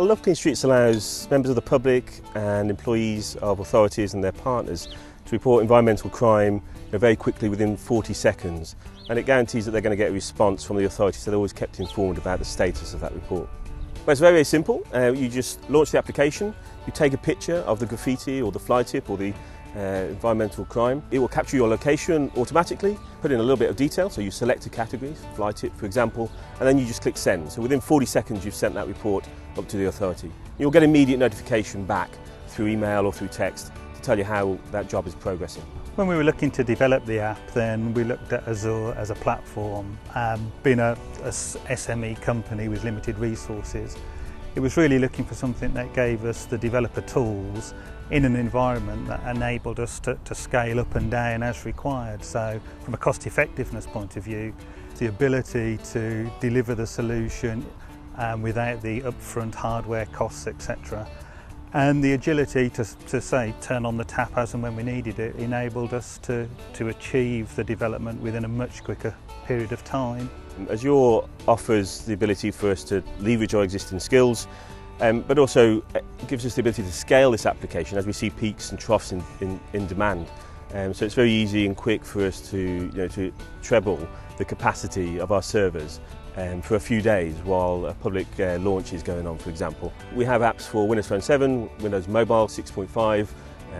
Well, Love Clean Streets allows members of the public and employees of authorities and their partners to report environmental crime very quickly within 40 seconds, and it guarantees that they're going to get a response from the authorities, so they're always kept informed about the status of that report. Well, it's very, very simple. You just launch the application, you take a picture of the graffiti or the fly tip or the environmental crime. It will capture your location automatically, put in a little bit of detail, so you select a category, fly tip for example, and then you just click send. So within 40 seconds you've sent that report up to the authority. You'll get immediate notification back through email or through text to tell you how that job is progressing. When we were looking to develop the app, then we looked at Azure as a platform. Being a SME company with limited resources, it was really looking for something that gave us the developer tools in an environment that enabled us to scale up and down as required. So from a cost effectiveness point of view, the ability to deliver the solution without the upfront hardware costs, etc. And the agility to say turn on the tap as and when we needed it enabled us to achieve the development within a much quicker period of time. Azure offers the ability for us to leverage our existing skills, but also gives us the ability to scale this application as we see peaks and troughs in demand. So it's very easy and quick for us to treble the capacity of our servers for a few days while a public launch is going on, for example. We have apps for Windows Phone 7, Windows Mobile 6.5,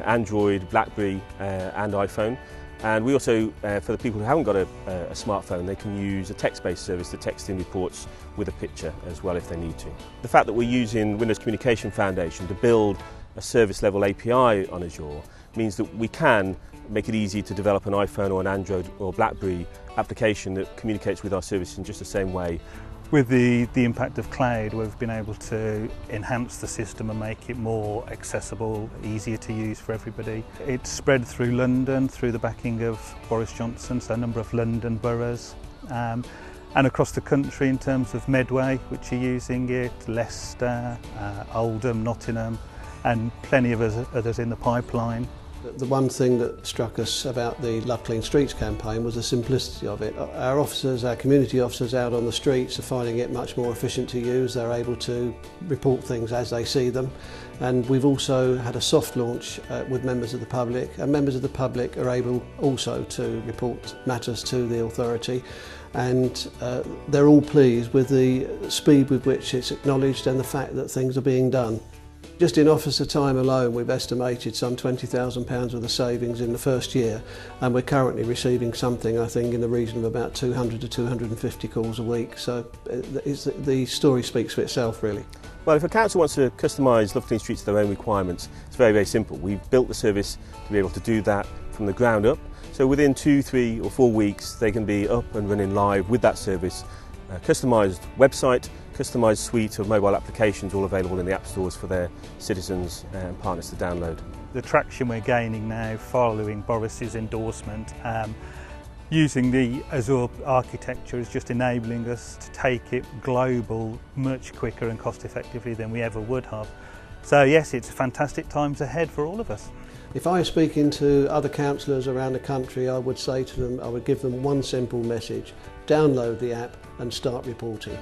Android, BlackBerry and iPhone. And we also, for the people who haven't got a smartphone, they can use a text-based service to text in reports with a picture as well if they need to. The fact that we're using Windows Communication Foundation to build a service-level API on Azure means that we can make it easy to develop an iPhone or an Android or BlackBerry application that communicates with our service in just the same way. With the impact of cloud, we've been able to enhance the system and make it more accessible, easier to use for everybody. It's spread through London, through the backing of Boris Johnson, so a number of London boroughs, and across the country in terms of Medway, which are using it, Leicester, Oldham, Nottingham, and plenty of others in the pipeline. The one thing that struck us about the Love Clean Streets campaign was the simplicity of it. Our officers, our community officers out on the streets are finding it much more efficient to use. They're able to report things as they see them. And we've also had a soft launch with members of the public, and members of the public are able also to report matters to the authority. And they're all pleased with the speed with which it's acknowledged and the fact that things are being done. Just in officer time alone, we've estimated some £20,000 worth of savings in the first year, and we're currently receiving something, I think, in the region of about 200 to 250 calls a week. So the story speaks for itself, really. Well, if a council wants to customise Love Clean Streets to their own requirements, it's very, very simple. We've built the service to be able to do that from the ground up. So within 2, 3 or 4 weeks, they can be up and running live with that service. Customised website, customised suite of mobile applications all available in the app stores for their citizens and partners to download. The traction we're gaining now following Boris's endorsement, using the Azure architecture is just enabling us to take it global much quicker and cost effectively than we ever would have. So yes, it's fantastic times ahead for all of us. If I was speaking to other councillors around the country, I would say to them, I would give them one simple message: download the app and start reporting.